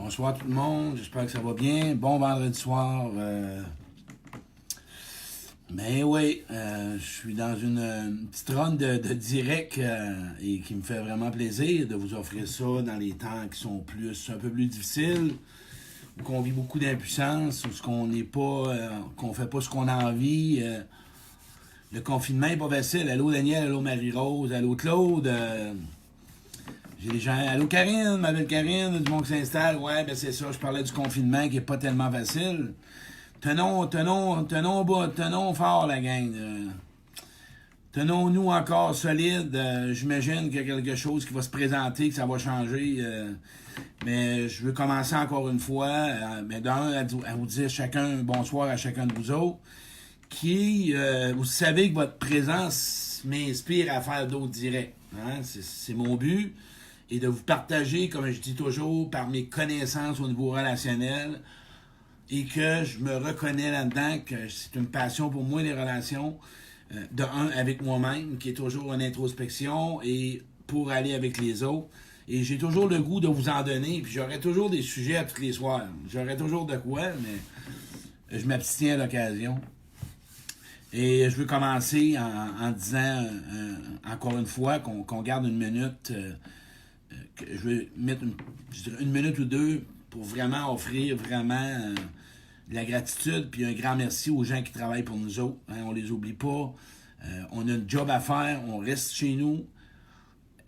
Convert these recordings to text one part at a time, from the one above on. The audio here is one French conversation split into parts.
Bonsoir tout le monde, j'espère que ça va bien. Bon vendredi soir. Ben oui, je suis dans une petite run de direct et qui me fait vraiment plaisir de vous offrir ça dans les temps qui sont un peu plus difficiles, où on vit beaucoup d'impuissance, où qu'on n'est pas, qu'on fait pas ce qu'on a envie. Le confinement n'est pas facile. Allô Daniel, allô Marie-Rose, allô Claude. J'ai des gens. Allô Karine, ma belle Karine, du monde qui s'installe. Ouais, ben c'est ça, je parlais du confinement qui est pas tellement facile. Tenons fort la gang. Tenons-nous encore solides. J'imagine qu'il y a quelque chose qui va se présenter, que ça va changer. Mais je veux commencer encore une fois, à vous dire bonsoir à chacun de vous autres, vous savez que votre présence m'inspire à faire d'autres directs. Hein? C'est mon but. Et de vous partager, comme je dis toujours, par mes connaissances au niveau relationnel, et que je me reconnais là-dedans, que c'est une passion pour moi, les relations, avec moi-même, qui est toujours une introspection, et pour aller avec les autres. Et j'ai toujours le goût de vous en donner, puis j'aurai toujours des sujets à tous les soirs. J'aurai toujours de quoi, mais je m'abstiens à l'occasion. Et je veux commencer en disant, encore une fois, qu'on garde une minute... je vais mettre une minute ou deux pour vraiment offrir de la gratitude puis un grand merci aux gens qui travaillent pour nous autres. Hein, on les oublie pas. On a un job à faire, on reste chez nous.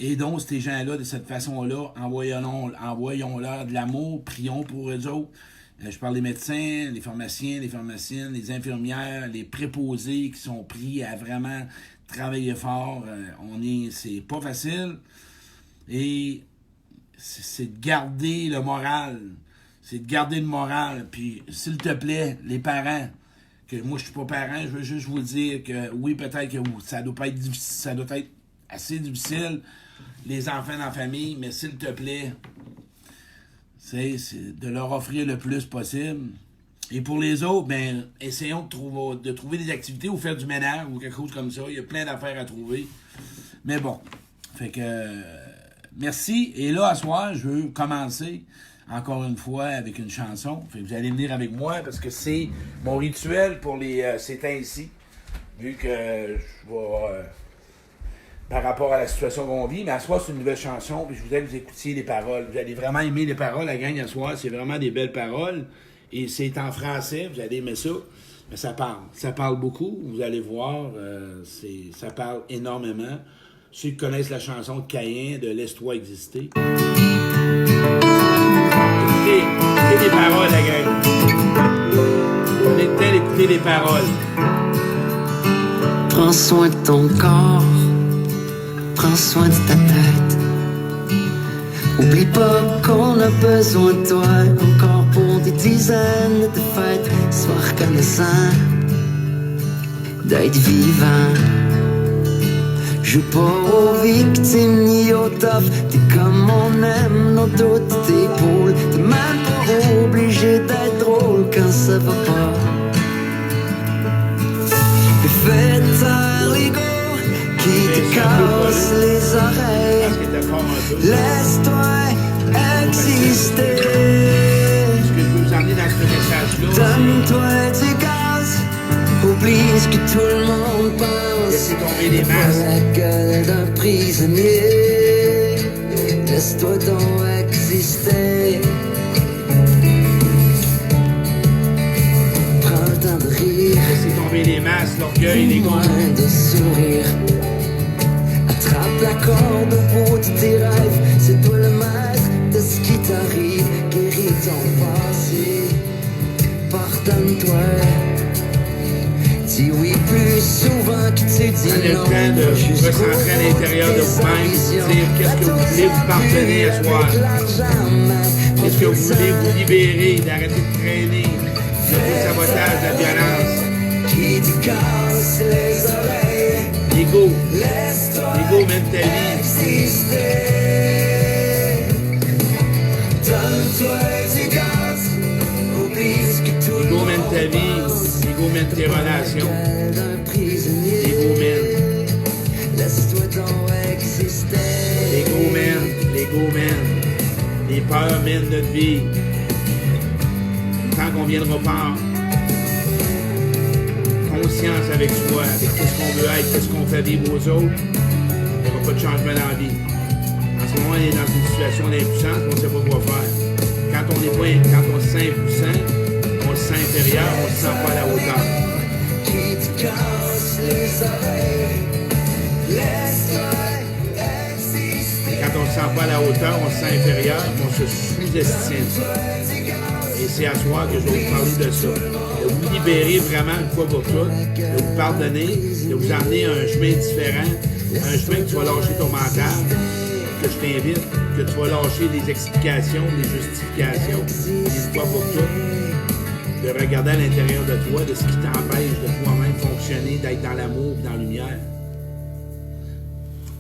Aidons ces gens-là de cette façon-là. Envoyons-leur de l'amour, prions pour eux autres. Je parle des médecins, les pharmaciens, les pharmaciennes, les infirmières, les préposés qui sont pris à vraiment travailler fort. C'est pas facile. Et c'est de garder le moral. C'est de garder le moral. Puis, s'il te plaît, les parents, que moi je suis pas parent, je veux juste vous dire que oui, peut-être que ça doit pas être difficile, ça doit être assez difficile, les enfants dans la famille, mais s'il te plaît, c'est de leur offrir le plus possible. Et pour les autres, ben, essayons de trouver des activités ou faire du ménage ou quelque chose comme ça. Il y a plein d'affaires à trouver. Mais bon, fait que... merci. Et là, à soir, je veux commencer, encore une fois, avec une chanson. Fait que vous allez venir avec moi, parce que c'est mon rituel pour ces temps-ci. Vu que je vais... par rapport à la situation qu'on vit. Mais à soir, c'est une nouvelle chanson, puis je voudrais que vous écoutiez les paroles. Vous allez vraiment aimer les paroles, la gang, à soir. C'est vraiment des belles paroles. Et c'est en français, vous allez aimer ça. Mais ça parle. Ça parle beaucoup, vous allez voir. Ça parle énormément. Ceux qui connaissent la chanson de Caïn, de Laisse-toi exister. Écoutez les paroles, la gang. On est peut-être écouter les paroles. Prends soin de ton corps, prends soin de ta tête. Oublie pas qu'on a besoin de toi encore pour des dizaines de fêtes. Sois reconnaissant d'être vivant. Joue pas aux victimes ni aux toughs. T'es comme on aime dans toutes tes épaules. T'es même pas obligé d'être drôle quand ça va pas. Et fais taire l'ego qui te casse les oreilles. Laisse-toi exister. Ce que je veux vous emmener dans ce message-là, donne-toi du gaz. Oublie ce que tout le monde pense. laissez tomber les masques. La gueule d'un prisonnier. Laisse-toi donc exister. Prends le temps de rire. Laissez tomber les masques, l'orgueil, les moins de sourire. Attrape la corde au bout de tes rêves. C'est toi le maître de ce qui t'arrive. Guéris ton passé. Pardonne-toi. Dis oui plus souvent que tu dis prenez le non. temps de vous recentrer à l'intérieur de vous-même, dire qu'est-ce que vous voulez vous pardonner à soir. Qu'est-ce que vous voulez vous libérer, d'arrêter de traîner, le sabotage, la violence. L'ego mène ta vie. L'ego mène ta vie, l'ego mène tes relations. L'ego mène. L'ego mène. Les peur mène notre vie. Tant qu'on ne viendra pas en conscience avec soi, avec qu'est-ce qu'on veut être, qu'est-ce qu'on fait vivre aux autres, il n'y aura pas de changement dans la vie. En ce moment, on est dans une situation d'impuissance, on ne sait pas quoi faire. Quand on se sent impuissant, on se sent inférieur, on se sent pas à la hauteur. Quand on ne se sent pas à la hauteur, on se sent inférieur, on se sous-estime. Et c'est à soir que je vais vous parler de ça. De vous libérer vraiment une fois pour toutes, de vous pardonner, de vous emmener à un chemin différent, un chemin que tu vas lâcher ton mental, que je t'invite, que tu vas lâcher les explications, les justifications, une fois pour toutes, de regarder à l'intérieur de toi, de ce qui t'empêche de toi-même fonctionner, d'être dans l'amour et dans la lumière.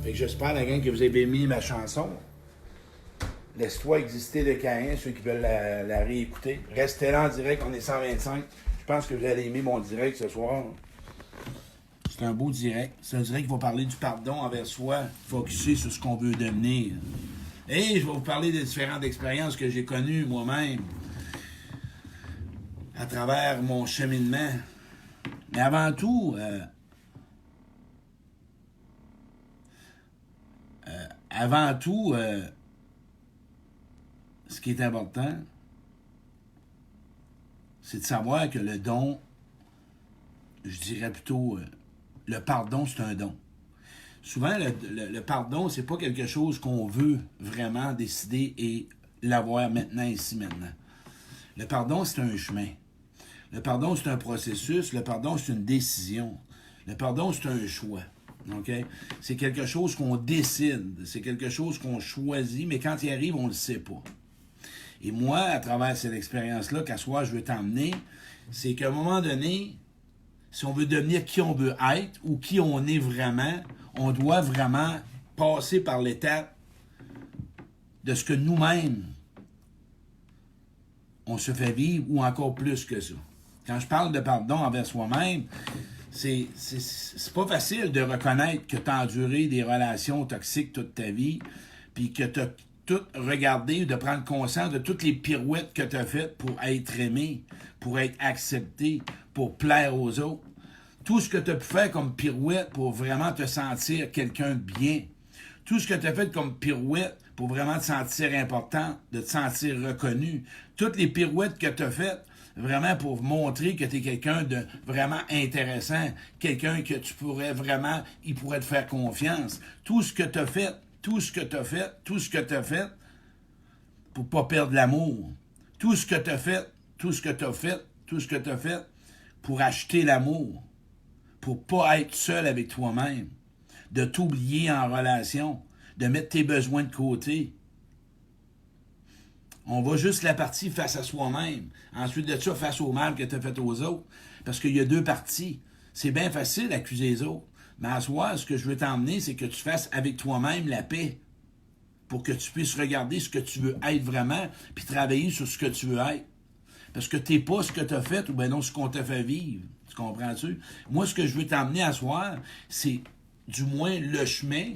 Fait que j'espère, la gang, que vous avez aimé ma chanson. Laisse-toi exister de Caïn, ceux qui veulent la réécouter. Restez là en direct, on est 125. Je pense que vous allez aimer mon direct ce soir. C'est un beau direct. C'est un direct qui va parler du pardon envers soi, focusé sur ce qu'on veut devenir. Et je vais vous parler des différentes expériences que j'ai connues moi-même à travers mon cheminement. Mais avant tout, ce qui est important, c'est de savoir que le don, je dirais plutôt, le pardon, c'est un don. Souvent, le pardon, c'est pas quelque chose qu'on veut vraiment décider et l'avoir maintenant, ici, maintenant. Le pardon, c'est un chemin. Le pardon, c'est un processus. Le pardon, c'est une décision. Le pardon, c'est un choix. Okay? C'est quelque chose qu'on décide. C'est quelque chose qu'on choisit, mais quand il arrive, on ne le sait pas. Et moi, à travers cette expérience-là, qu'à soi, je veux t'emmener, c'est qu'à un moment donné, si on veut devenir qui on veut être ou qui on est vraiment, on doit vraiment passer par l'étape de ce que nous-mêmes, on se fait vivre ou encore plus que ça. Quand je parle de pardon envers soi-même, c'est pas facile de reconnaître que tu as enduré des relations toxiques toute ta vie, puis que tu as tout regardé, de prendre conscience de toutes les pirouettes que tu as faites pour être aimé, pour être accepté, pour plaire aux autres. Tout ce que tu as pu faire comme pirouette pour vraiment te sentir quelqu'un de bien. Tout ce que tu as fait comme pirouette pour vraiment te sentir important, de te sentir reconnu. Toutes les pirouettes que tu as faites vraiment pour montrer que tu es quelqu'un de vraiment intéressant, quelqu'un que tu pourrais vraiment, il pourrait te faire confiance. Tout ce que tu as fait, tout ce que tu as fait, tout ce que tu as fait pour pas perdre l'amour. Tout ce que tu as fait, tout ce que tu as fait, tout ce que tu as fait pour acheter l'amour. Pour pas être seul avec toi-même, de t'oublier en relation, de mettre tes besoins de côté. On va juste la partie face à soi-même. Ensuite de ça, face au mal que tu as fait aux autres. Parce qu'il y a deux parties. C'est bien facile d'accuser les autres. Mais à soi, ce que je veux t'emmener, c'est que tu fasses avec toi-même la paix. Pour que tu puisses regarder ce que tu veux être vraiment, puis travailler sur ce que tu veux être. Parce que t'es pas ce que tu as fait, ou bien non ce qu'on t'a fait vivre. Tu comprends-tu? Moi, ce que je veux t'emmener à soir, c'est du moins le chemin,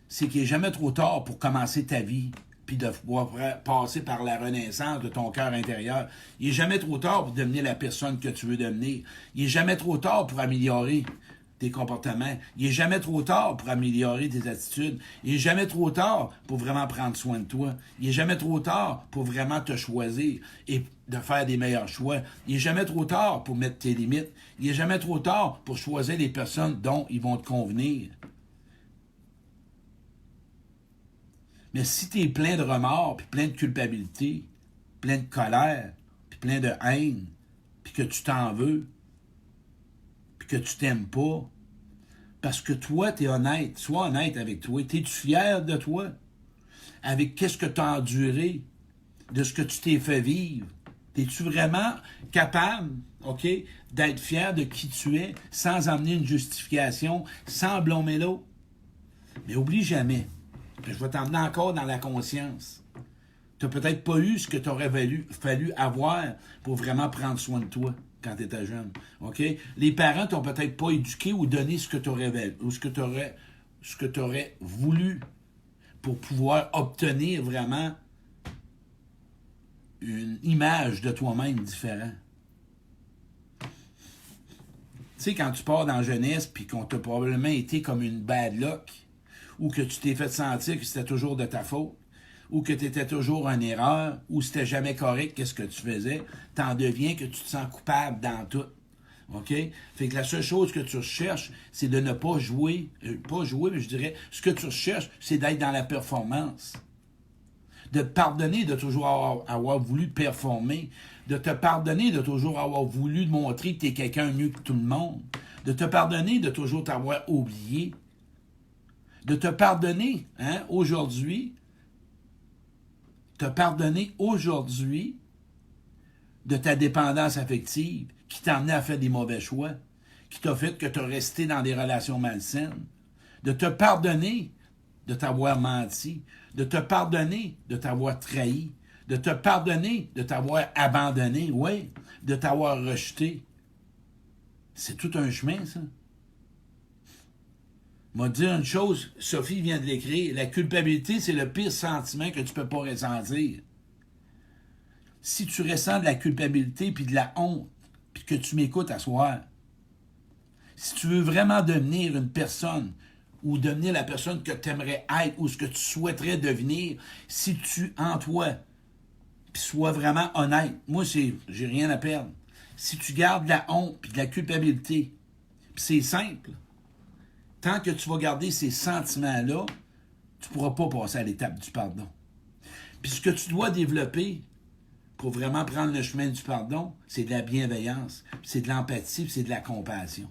c'est qu'il n'est jamais trop tard pour commencer ta vie, puis de pouvoir passer par la renaissance de ton cœur intérieur. Il n'est jamais trop tard pour devenir la personne que tu veux devenir. Il n'est jamais trop tard pour améliorer tes comportements. Il n'est jamais trop tard pour améliorer tes attitudes. Il n'est jamais trop tard pour vraiment prendre soin de toi. Il n'est jamais trop tard pour vraiment te choisir et de faire des meilleurs choix. Il n'est jamais trop tard pour mettre tes limites. Il n'est jamais trop tard pour choisir les personnes dont ils vont te convenir. Mais si tu es plein de remords, puis plein de culpabilité, plein de colère, puis plein de haine, puis que tu t'en veux, que tu t'aimes pas, parce que toi, tu es honnête. Sois honnête avec toi. Es-tu fier de toi? Avec qu'est-ce que tu as enduré? De ce que tu t'es fait vivre? Es-tu vraiment capable, OK, d'être fier de qui tu es, sans emmener une justification, sans blâmer l'autre? Mais oublie jamais que je vais t'emmener encore dans la conscience. Tu n'as peut-être pas eu ce que tu aurais fallu avoir pour vraiment prendre soin de toi quand tu étais jeune. OK? Les parents t'ont peut-être pas éduqué ou donné ce que tu aurais ou ce que tu aurais voulu pour pouvoir obtenir vraiment une image de toi-même différente. Tu sais, quand tu pars dans la jeunesse, puis qu'on t'a probablement été comme une bad luck, ou que tu t'es fait sentir que c'était toujours de ta faute, ou que tu étais toujours en erreur, ou c'était jamais correct, qu'est-ce que tu faisais, t'en deviens que tu te sens coupable dans tout. OK? Fait que la seule chose que tu recherches, c'est de ne pas jouer, mais je dirais, ce que tu recherches, c'est d'être dans la performance. De te pardonner de toujours avoir voulu performer, de te pardonner de toujours avoir voulu montrer que tu es quelqu'un mieux que tout le monde, de te pardonner de toujours t'avoir oublié, de te pardonner aujourd'hui, de ta dépendance affective qui t'a amené à faire des mauvais choix, qui t'a fait que tu as resté dans des relations malsaines, de te pardonner de t'avoir menti, de te pardonner de t'avoir trahi, de te pardonner de t'avoir abandonné, oui, de t'avoir rejeté. C'est tout un chemin, ça. M'a dit une chose, Sophie vient de l'écrire, la culpabilité, c'est le pire sentiment que tu peux pas ressentir. Si tu ressens de la culpabilité puis de la honte, puis que tu m'écoutes à soir, si tu veux vraiment devenir une personne ou devenir la personne que tu aimerais être ou ce que tu souhaiterais devenir, si tu, en toi, puis sois vraiment honnête, moi, j'ai rien à perdre. Si tu gardes de la honte puis de la culpabilité, puis c'est simple, tant que tu vas garder ces sentiments-là, tu ne pourras pas passer à l'étape du pardon. Puis ce que tu dois développer pour vraiment prendre le chemin du pardon, c'est de la bienveillance, c'est de l'empathie, c'est de la compassion.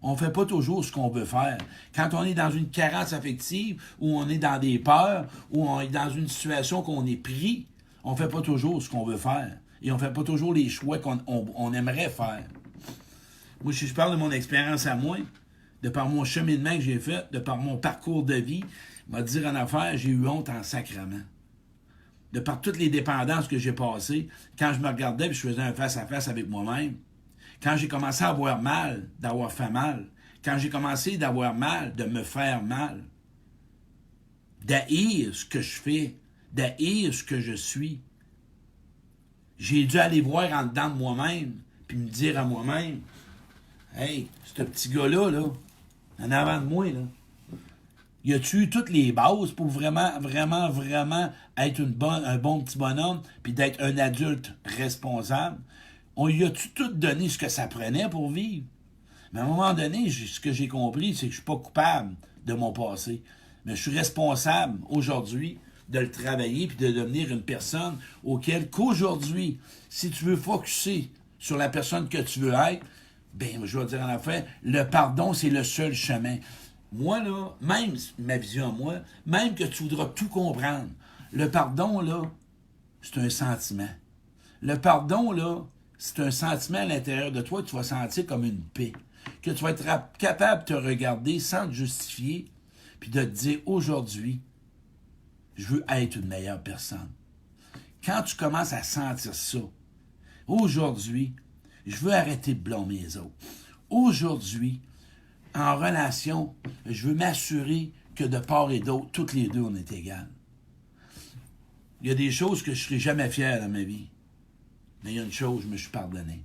On ne fait pas toujours ce qu'on veut faire. Quand on est dans une carence affective, ou on est dans des peurs, ou on est dans une situation qu'on est pris, on ne fait pas toujours ce qu'on veut faire. Et on ne fait pas toujours les choix qu'on aimerait faire. Moi, si je parle de mon expérience à moi, de par mon cheminement que j'ai fait, de par mon parcours de vie, m'a dire en affaire, j'ai eu honte en sacrement. De par toutes les dépendances que j'ai passées, quand je me regardais et je faisais un face-à-face avec moi-même, quand j'ai commencé à avoir mal, d'avoir fait mal, quand j'ai commencé d'avoir mal, de me faire mal, d'haïr ce que je fais, d'haïr ce que je suis, j'ai dû aller voir en dedans de moi-même, puis me dire à moi-même, « Hey, ce petit gars-là, là, en avant de moi, là, y a-tu eu toutes les bases pour vraiment, vraiment, vraiment être un bon petit bonhomme, puis d'être un adulte responsable? On lui a-tu tout donné ce que ça prenait pour vivre? Mais à un moment donné, ce que j'ai compris, c'est que je suis pas coupable de mon passé. Mais je suis responsable aujourd'hui de le travailler puis de devenir une personne qu'aujourd'hui, si tu veux focusser sur la personne que tu veux être, ben, je vais dire en affaire, le pardon, c'est le seul chemin. Moi, là, même ma vision à moi, même que tu voudras tout comprendre, le pardon, là, c'est un sentiment. Le pardon, là, c'est un sentiment à l'intérieur de toi que tu vas sentir comme une paix. Que tu vas être capable de te regarder sans te justifier, puis de te dire, aujourd'hui, je veux être une meilleure personne. Quand tu commences à sentir ça, aujourd'hui, je veux arrêter de blâmer les autres. Aujourd'hui, en relation, je veux m'assurer que de part et d'autre, toutes les deux, on est égales. Il y a des choses que je ne serai jamais fier dans ma vie. Mais il y a une chose, je me suis pardonné.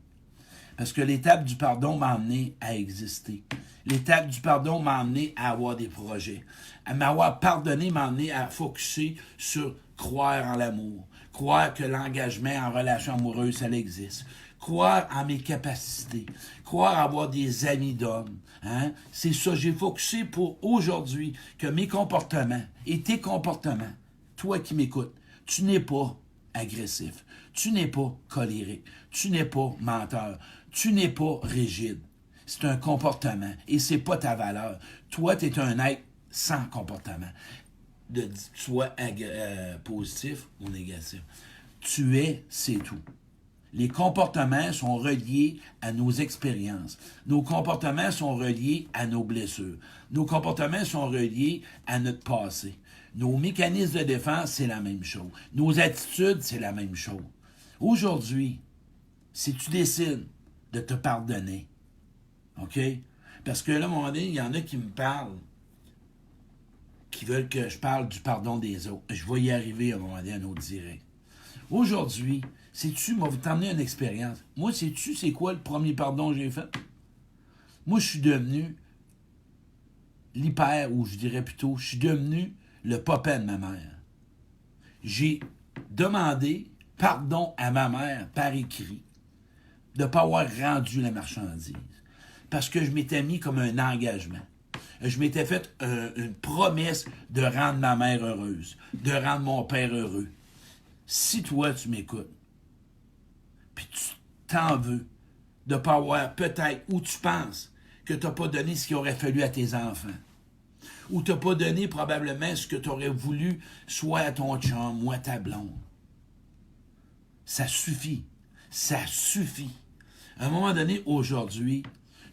Parce que l'étape du pardon m'a amené à exister. L'étape du pardon m'a amené à avoir des projets. À m'avoir pardonné m'a amené à focusser sur croire en l'amour. Croire que l'engagement en relation amoureuse, ça existe. Croire en mes capacités. Croire avoir des amis d'hommes. Hein? C'est ça, j'ai focusé pour aujourd'hui que mes comportements et tes comportements, toi qui m'écoutes, tu n'es pas agressif. Tu n'es pas colérique. Tu n'es pas menteur. Tu n'es pas rigide. C'est un comportement et c'est pas ta valeur. Toi, tu es un être sans comportement. Soit positif ou négatif. Tu es, c'est tout. Les comportements sont reliés à nos expériences. Nos comportements sont reliés à nos blessures. Nos comportements sont reliés à notre passé. Nos mécanismes de défense, c'est la même chose. Nos attitudes, c'est la même chose. Aujourd'hui, si tu décides de te pardonner, OK? Parce que là, à un moment donné, il y en a qui me parlent, qui veulent que je parle du pardon des autres. Je vais y arriver à un moment donné à un autre direct. Aujourd'hui, sais-tu, moi, vous t'emmener une expérience. Moi, sais-tu, c'est quoi le premier pardon que j'ai fait? Moi, je suis devenu l'hyper, ou je dirais plutôt, je suis devenu le papa de ma mère. J'ai demandé pardon à ma mère par écrit de ne pas avoir rendu la marchandise. Parce que je m'étais mis comme un engagement. Je m'étais fait une promesse de rendre ma mère heureuse, de rendre mon père heureux. Si toi, tu m'écoutes, puis tu t'en veux de ne pas avoir peut-être, ou tu penses que tu n'as pas donné ce qu'il aurait fallu à tes enfants, ou tu n'as pas donné probablement ce que tu aurais voulu, soit à ton chum ou à ta blonde, ça suffit. Ça suffit. À un moment donné, aujourd'hui,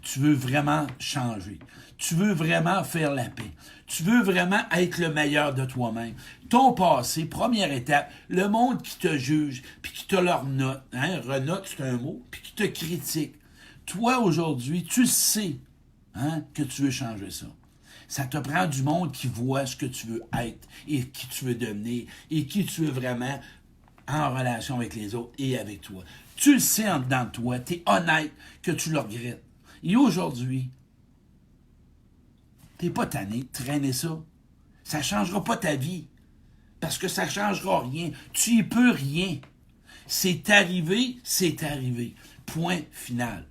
tu veux vraiment changer. Tu veux vraiment faire la paix. Tu veux vraiment être le meilleur de toi-même. Ton passé, première étape, le monde qui te juge, puis qui te leur note, renote, c'est un mot, puis qui te critique. Toi, aujourd'hui, tu sais que tu veux changer ça. Ça te prend du monde qui voit ce que tu veux être et qui tu veux devenir et qui tu veux vraiment en relation avec les autres et avec toi. Tu le sais en dedans de toi, tu es honnête que tu le regrettes. Et aujourd'hui, tu n'es pas tanné de traîner ça. Ça ne changera pas ta vie. Parce que ça ne changera rien. Tu y peux rien. C'est arrivé, c'est arrivé. Point final.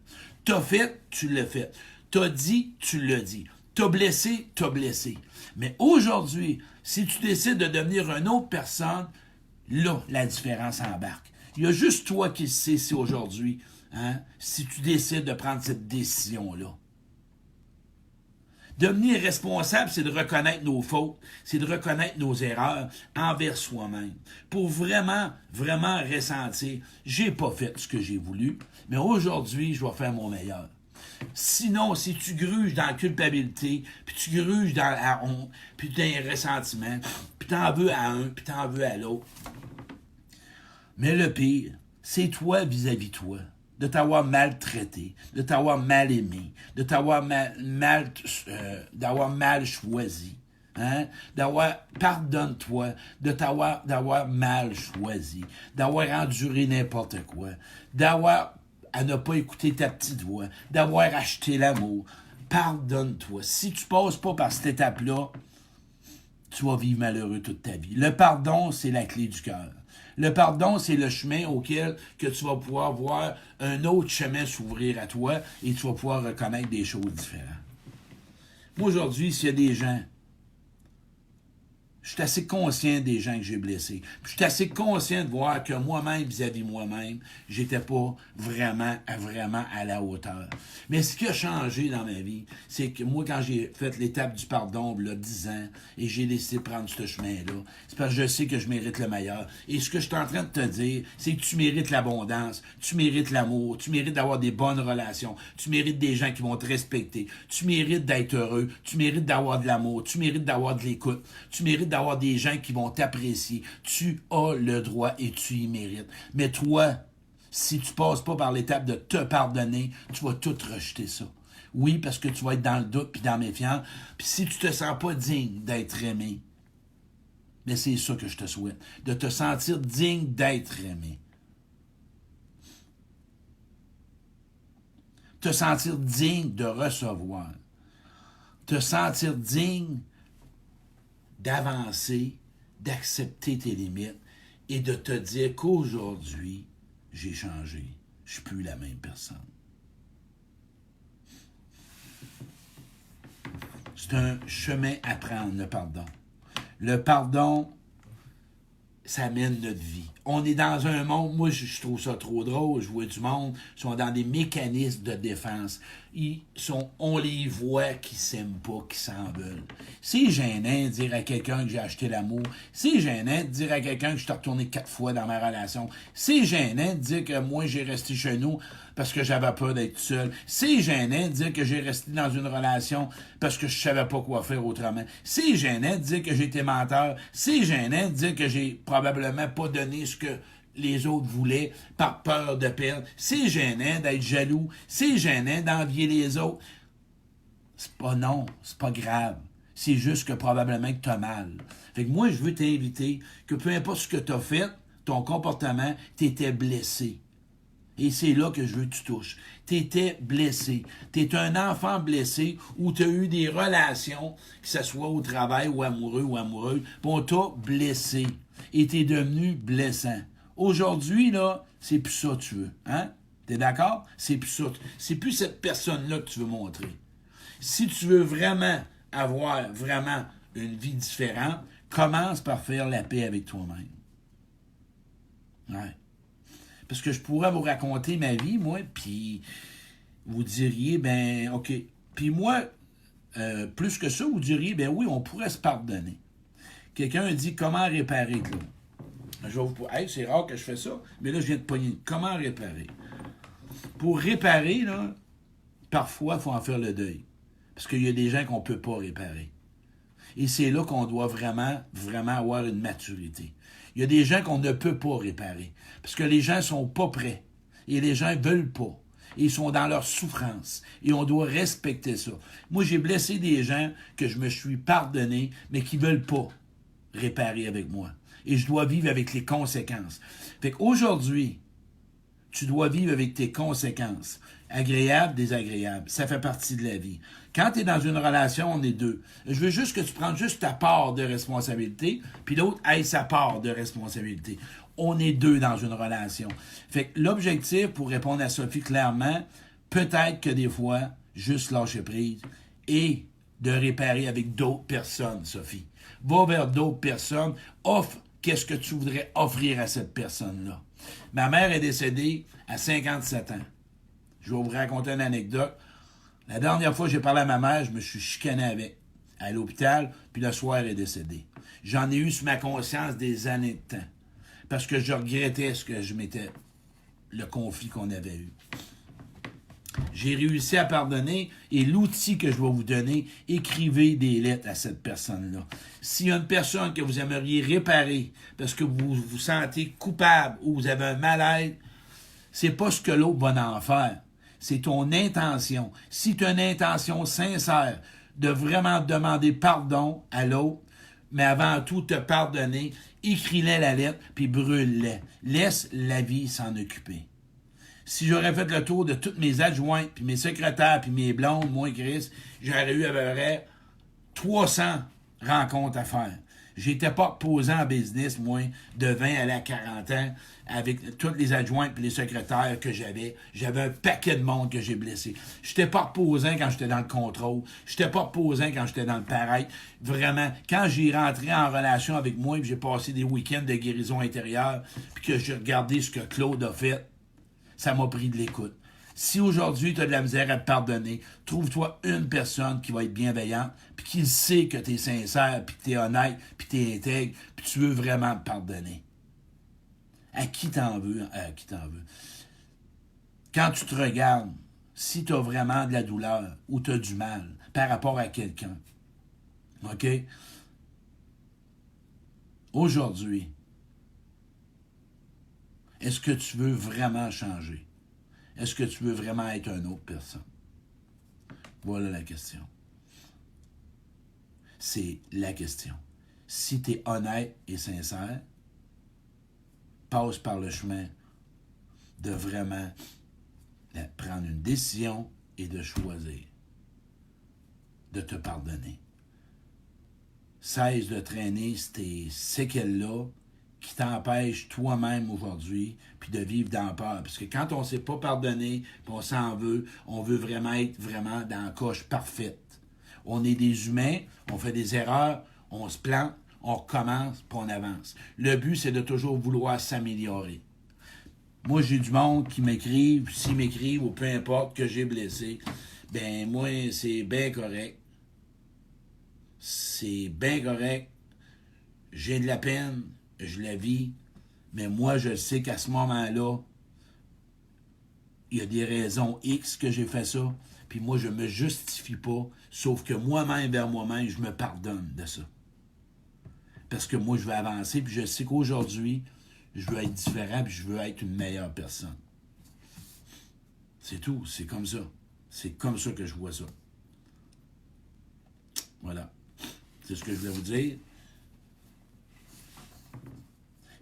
T'as fait, tu l'as fait. T'as dit, tu l'as dit. T'as blessé, t'as blessé. Mais aujourd'hui, si tu décides de devenir une autre personne, là, la différence embarque. Il y a juste toi qui le sais si aujourd'hui, si tu décides de prendre cette décision-là. Devenir responsable, c'est de reconnaître nos fautes, c'est de reconnaître nos erreurs envers soi-même. Pour vraiment, vraiment ressentir, j'ai pas fait ce que j'ai voulu, mais aujourd'hui, je vais faire mon meilleur. Sinon, si tu gruges dans la culpabilité, puis tu gruges dans la honte, puis dans les ressentiments, puis t'en veux à un, puis t'en veux à l'autre. Mais le pire, c'est toi vis-à-vis toi, de t'avoir maltraité, de t'avoir mal aimé, de t'avoir d'avoir mal choisi. Pardonne-toi d'avoir mal choisi, d'avoir enduré n'importe quoi, d'avoir à ne pas écouter ta petite voix, d'avoir acheté l'amour. Pardonne-toi. Si tu passes pas par cette étape-là, tu vas vivre malheureux toute ta vie. Le pardon, c'est la clé du cœur. Le pardon, c'est le chemin auquel que tu vas pouvoir voir un autre chemin s'ouvrir à toi et tu vas pouvoir reconnaître des choses différentes. Moi, aujourd'hui, s'il y a des gens, je suis assez conscient des gens que j'ai blessés. Je suis assez conscient de voir que moi-même, vis-à-vis moi-même, j'étais pas vraiment à la hauteur. Mais ce qui a changé dans ma vie, c'est que moi, quand j'ai fait l'étape du pardon, là, 10 ans, et j'ai décidé de prendre ce chemin-là, c'est parce que je sais que je mérite le meilleur. Et ce que je suis en train de te dire, c'est que tu mérites l'abondance, tu mérites l'amour, tu mérites d'avoir des bonnes relations, tu mérites des gens qui vont te respecter, tu mérites d'être heureux, tu mérites d'avoir de l'amour, tu mérites d'avoir de l'écoute, tu mérites d'avoir des gens qui vont t'apprécier. Tu as le droit et tu y mérites. Mais toi, si tu passes pas par l'étape de te pardonner, tu vas tout rejeter ça. Oui, parce que tu vas être dans le doute puis dans la méfiance. Puis si tu te sens pas digne d'être aimé, mais c'est ça que je te souhaite, de te sentir digne d'être aimé. Te sentir digne de recevoir. Te sentir digne d'avancer, d'accepter tes limites et de te dire qu'aujourd'hui, j'ai changé. Je ne suis plus la même personne. C'est un chemin à prendre, le pardon. Le pardon, ça mène notre vie. On est dans un monde, moi je trouve ça trop drôle, je vois du monde, ils sont dans des mécanismes de défense. On les voit qui s'aiment pas, qui s'en veulent. C'est gênant de dire à quelqu'un que j'ai acheté l'amour. C'est gênant de dire à quelqu'un que je t'ai retourné 4 fois dans ma relation. C'est gênant de dire que moi j'ai resté chez nous parce que j'avais peur d'être seul. C'est gênant de dire que j'ai resté dans une relation parce que je savais pas quoi faire autrement. C'est gênant de dire que j'ai été menteur. C'est gênant de dire que j'ai probablement pas donné ce que les autres voulaient par peur de perdre. C'est gênant d'être jaloux. C'est gênant d'envier les autres. C'est pas grave. C'est juste que probablement que t'as mal. Fait que moi, je veux t'inviter que peu importe ce que t'as fait ton comportement, tu étais blessé. Et c'est là que je veux que tu touches. Tu étais blessé. Tu es un enfant blessé où tu as eu des relations, que ce soit au travail ou amoureux ou amoureuse, puis on t'a blessé. Et tu es devenu blessant. Aujourd'hui, là, c'est plus ça que tu veux. Hein? T'es d'accord? C'est plus ça. C'est plus cette personne-là que tu veux montrer. Si tu veux vraiment avoir vraiment une vie différente, commence par faire la paix avec toi-même. Ouais. Parce que je pourrais vous raconter ma vie, moi, puis vous diriez, ben, OK. Puis moi, plus que ça, vous diriez, ben oui, on pourrait se pardonner. Quelqu'un dit, comment réparer, Claude? Je vais vous hey, c'est rare que je fais ça, mais là, je viens de pogner. Comment réparer? Pour réparer, là, parfois, il faut en faire le deuil. Parce qu'il y a des gens qu'on ne peut pas réparer. Et c'est là qu'on doit vraiment, vraiment avoir une maturité. Il y a des gens qu'on ne peut pas réparer. Parce que les gens ne sont pas prêts. Et les gens ne veulent pas. Et ils sont dans leur souffrance. Et on doit respecter ça. Moi, j'ai blessé des gens que je me suis pardonné, mais qui ne veulent pas réparer avec moi. Et je dois vivre avec les conséquences. Fait qu'aujourd'hui, tu dois vivre avec tes conséquences. Agréables, désagréables. Ça fait partie de la vie. Quand tu es dans une relation, on est deux. Je veux juste que tu prennes juste ta part de responsabilité, puis l'autre ait sa part de responsabilité. On est deux dans une relation. Fait que l'objectif, pour répondre à Sophie clairement, peut-être que des fois, juste lâcher prise et de réparer avec d'autres personnes, Sophie. Va vers d'autres personnes, offre qu'est-ce que tu voudrais offrir à cette personne-là. Ma mère est décédée à 57 ans. Je vais vous raconter une anecdote. La dernière fois que j'ai parlé à ma mère, je me suis chicané avec. À l'hôpital, puis le soir, elle est décédée. J'en ai eu sur ma conscience des années de temps. Parce que je regrettais ce que je m'étais... le conflit qu'on avait eu. J'ai réussi à pardonner et l'outil que je vais vous donner, écrivez des lettres à cette personne-là. S'il y a une personne que vous aimeriez réparer parce que vous vous sentez coupable ou vous avez un mal-être, c'est pas ce que l'autre va en faire. C'est ton intention. Si tu as une intention sincère de vraiment demander pardon à l'autre, mais avant tout te pardonner, écris-les la lettre puis brûle-les. Laisse la vie s'en occuper. Si j'aurais fait le tour de toutes mes adjointes, puis mes secrétaires, puis mes blondes, moi et Chris, j'aurais eu à peu près 300 rencontres à faire. J'étais pas posé en business, moi, de 20 à 40 ans, avec toutes les adjointes et les secrétaires que j'avais. J'avais un paquet de monde que j'ai blessé. J'étais pas reposant quand j'étais dans le contrôle. J'étais pas reposant quand j'étais dans le pareil. Vraiment, quand j'ai rentré en relation avec moi et j'ai passé des week-ends de guérison intérieure, puis que j'ai regardé ce que Claude a fait, ça m'a pris de l'écoute. Si aujourd'hui, tu as de la misère à te pardonner, trouve-toi une personne qui va être bienveillante, puis qui sait que tu es sincère, puis que tu es honnête, puis tu es intègre, puis tu veux vraiment te pardonner. À qui t'en veux? À qui t'en veux? Quand tu te regardes, si tu as vraiment de la douleur ou tu as du mal par rapport à quelqu'un, OK? Aujourd'hui, est-ce que tu veux vraiment changer? Est-ce que tu veux vraiment être une autre personne? Voilà la question. C'est la question. Si tu es honnête et sincère, passe par le chemin de vraiment prendre une décision et de choisir de te pardonner. Cesse de traîner ces séquelles-là qui t'empêche toi-même aujourd'hui, puis de vivre dans la peur. Parce que quand on ne s'est pas pardonné, puis on s'en veut, on veut vraiment être vraiment dans la coche parfaite. On est des humains, on fait des erreurs, on se plante, on recommence, puis on avance. Le but, c'est de toujours vouloir s'améliorer. Moi, j'ai du monde qui m'écrivent, s'ils m'écrivent, ou peu importe, que j'ai blessé, ben moi, c'est bien correct. C'est bien correct. J'ai de la peine, je la vis, mais moi, je sais qu'à ce moment-là, il y a des raisons X que j'ai fait ça, puis moi, je me justifie pas, sauf que moi-même, vers moi-même, je me pardonne de ça. Parce que moi, je veux avancer, puis je sais qu'aujourd'hui, je veux être différent, puis je veux être une meilleure personne. C'est tout, c'est comme ça. C'est comme ça que je vois ça. Voilà. C'est ce que je voulais vous dire.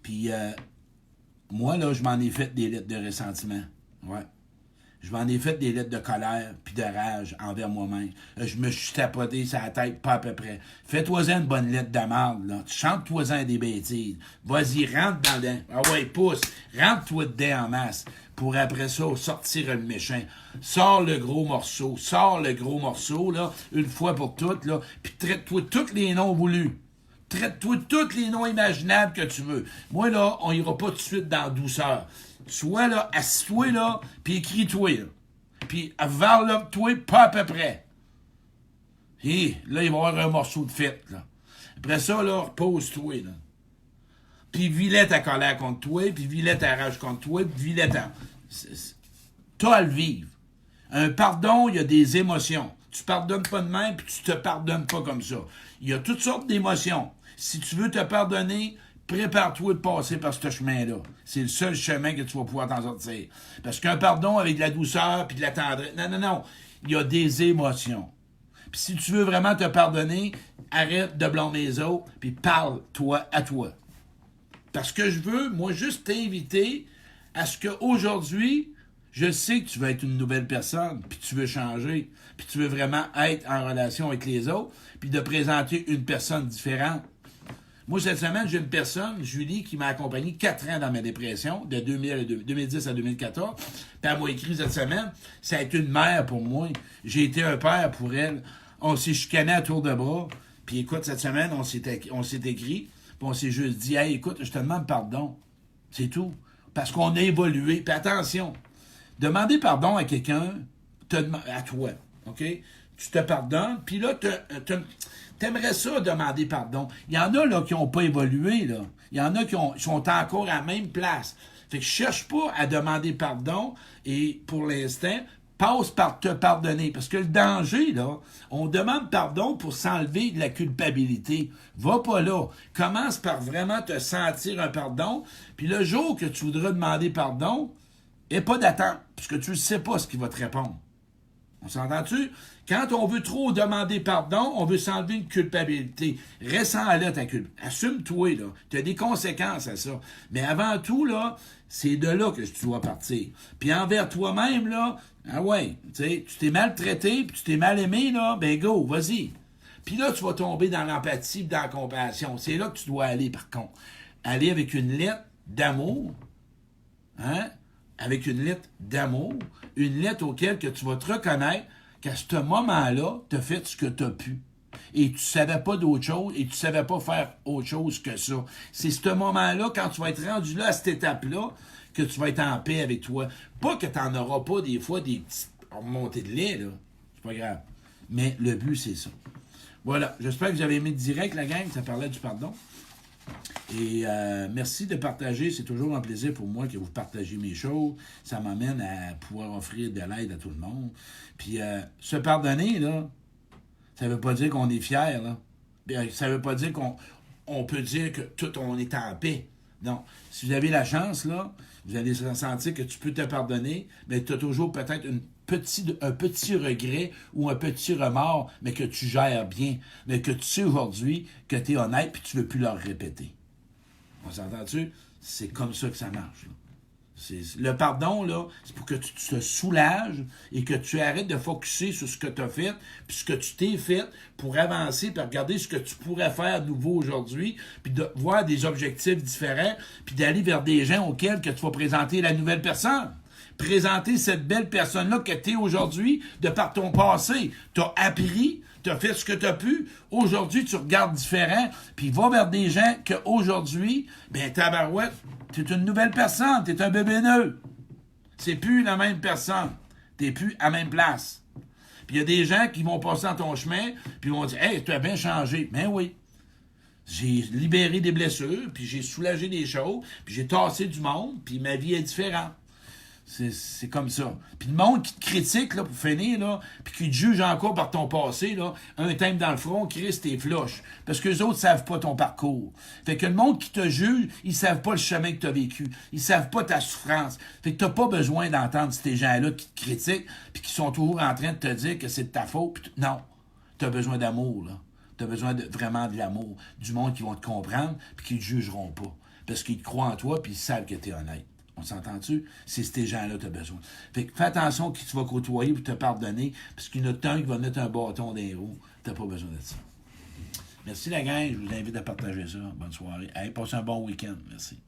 Puis, moi, là, je m'en ai fait des lettres de ressentiment. Ouais. Je m'en ai fait des lettres de colère puis de rage envers moi-même. Je me suis tapoté sur la tête, pas à peu près. Fais-toi-en une bonne lettre de marde, là. Chante-toi-en des bêtises. Vas-y, rentre dans le... Ah ouais, pousse. Rentre-toi dedans en masse. Pour après ça, sortir le méchant. Sors le gros morceau. Sors le gros morceau, là, une fois pour toutes, là. Puis traite-toi tous les noms voulus. Traite-toi tous les noms imaginables que tu veux. Moi, là, on ira pas tout de suite dans la douceur. Sois là, assis-toi là, puis écris-toi là. Puis varlope-toi pas à peu près. Et là, il va y avoir un morceau de fête, là. Après ça, là, repose-toi, là. Puis vis-le ta colère contre toi, puis vis-le ta rage contre toi, puis vis-le ta... T'as à le vivre. Un pardon, il y a des émotions. Tu pardonnes pas de même, puis tu te pardonnes pas comme ça. Il y a toutes sortes d'émotions. Si tu veux te pardonner, prépare-toi de passer par ce chemin-là. C'est le seul chemin que tu vas pouvoir t'en sortir. Parce qu'un pardon avec de la douceur puis de la tendresse... Non. Il y a des émotions. Puis si tu veux vraiment te pardonner, arrête de blâmer les autres puis parle-toi à toi. Parce que je veux, moi, juste t'inviter à ce qu'aujourd'hui, je sais que tu veux être une nouvelle personne, puis tu veux changer, puis tu veux vraiment être en relation avec les autres, puis de présenter une personne différente. Moi, cette semaine, j'ai une personne, Julie, qui m'a accompagné 4 ans dans ma dépression, de 2010 à 2014. Puis elle m'a écrit cette semaine, ça a été une mère pour moi. J'ai été un père pour elle. On s'est chicané à tour de bras. Puis écoute, cette semaine, on s'est écrit, puis on s'est juste dit, hey, écoute, je te demande pardon. C'est tout. Parce qu'on a évolué. Puis attention, demander pardon à quelqu'un, à toi, OK? Tu te pardonnes, puis là, t'aimerais ça demander pardon. Il y en a là qui n'ont pas évolué, là. Il y en a qui sont encore à la même place. Fait que cherche pas à demander pardon et pour l'instant, passe par te pardonner. Parce que le danger, là, on demande pardon pour s'enlever de la culpabilité. Va pas là. Commence par vraiment te sentir un pardon. Puis le jour que tu voudras demander pardon, et pas d'attente, parce que tu ne sais pas ce qu'il va te répondre. On s'entend-tu? Quand on veut trop demander pardon, on veut s'enlever une culpabilité. Ressens-la ta culpabilité. Assume-toi, là. Tu as des conséquences à ça. Mais avant tout, là, c'est de là que tu dois partir. Puis envers toi-même, là, ah ouais, tu sais, tu t'es maltraité, puis tu t'es mal aimé, là, ben go, vas-y. Puis là, tu vas tomber dans l'empathie, dans la compassion. C'est là que tu dois aller, par contre. Aller avec une lettre d'amour, hein? Avec une lettre d'amour, une lettre auquel que tu vas te reconnaître qu'à ce moment-là, tu as fait ce que tu as pu. Et tu ne savais pas d'autre chose, et tu ne savais pas faire autre chose que ça. C'est ce moment-là, quand tu vas être rendu là, à cette étape-là, que tu vas être en paix avec toi. Pas que tu n'en auras pas des fois des petites remontées de lait, là. C'est pas grave. Mais le but, c'est ça. Voilà. J'espère que vous avez aimé direct, la gang, ça parlait du pardon. Et merci de partager. C'est toujours un plaisir pour moi que vous partagez mes choses. Ça m'amène à pouvoir offrir de l'aide à tout le monde. Puis se pardonner, là, ça veut pas dire qu'on est fier, là. Ça veut pas dire qu'on peut dire que tout on est en paix. Non. Si vous avez la chance, là, vous allez sentir que tu peux te pardonner, mais tu as toujours peut-être un petit regret ou un petit remords, mais que tu gères bien. Mais que tu sais aujourd'hui que tu es honnête et tu ne veux plus leur répéter. On s'entend-tu? C'est comme ça que ça marche, là. Le pardon, là, c'est pour que tu te soulages et que tu arrêtes de focusser sur ce que tu as fait, puis ce que tu t'es fait pour avancer, puis regarder ce que tu pourrais faire de nouveau aujourd'hui, puis de voir des objectifs différents, puis d'aller vers des gens auxquels que tu vas présenter la nouvelle personne. Présenter cette belle personne-là que tu es aujourd'hui de par ton passé. Tu as appris, tu as fait ce que tu as pu. Aujourd'hui, tu regardes différent, puis va vers des gens qu'aujourd'hui, ben tabarouette, tu es une nouvelle personne, tu es un bébé neuf. C'est plus la même personne. Tu n'es plus à la même place. Puis il y a des gens qui vont passer dans ton chemin, puis vont dire « Hey, tu as bien changé. » Ben oui. J'ai libéré des blessures, puis j'ai soulagé des choses, puis j'ai tassé du monde, puis ma vie est différente. C'est comme ça. Puis le monde qui te critique, là, pour finir, là, puis qui te juge encore par ton passé, là, un thème dans le front, Chris, t'es floche. Parce que les autres savent pas ton parcours. Fait que le monde qui te juge, ils savent pas le chemin que t'as vécu. Ils savent pas ta souffrance. Fait que t'as pas besoin d'entendre ces gens-là qui te critiquent, puis qui sont toujours en train de te dire que c'est de ta faute. Puis non. T'as besoin d'amour, là. T'as besoin vraiment de l'amour. Du monde qui vont te comprendre, puis qui te jugeront pas. parce qu'ils te croient en toi puis ils savent que tu es honnête. On s'entend-tu? C'est ces gens-là que tu as besoin. Fait que fais attention à qui tu vas côtoyer pour te pardonner, parce qu'il y en a un qui va mettre un bâton dans les roues. Tu n'as pas besoin de ça. Merci la gang, je vous invite à partager ça. Bonne soirée. Allez, passez un bon week-end. Merci.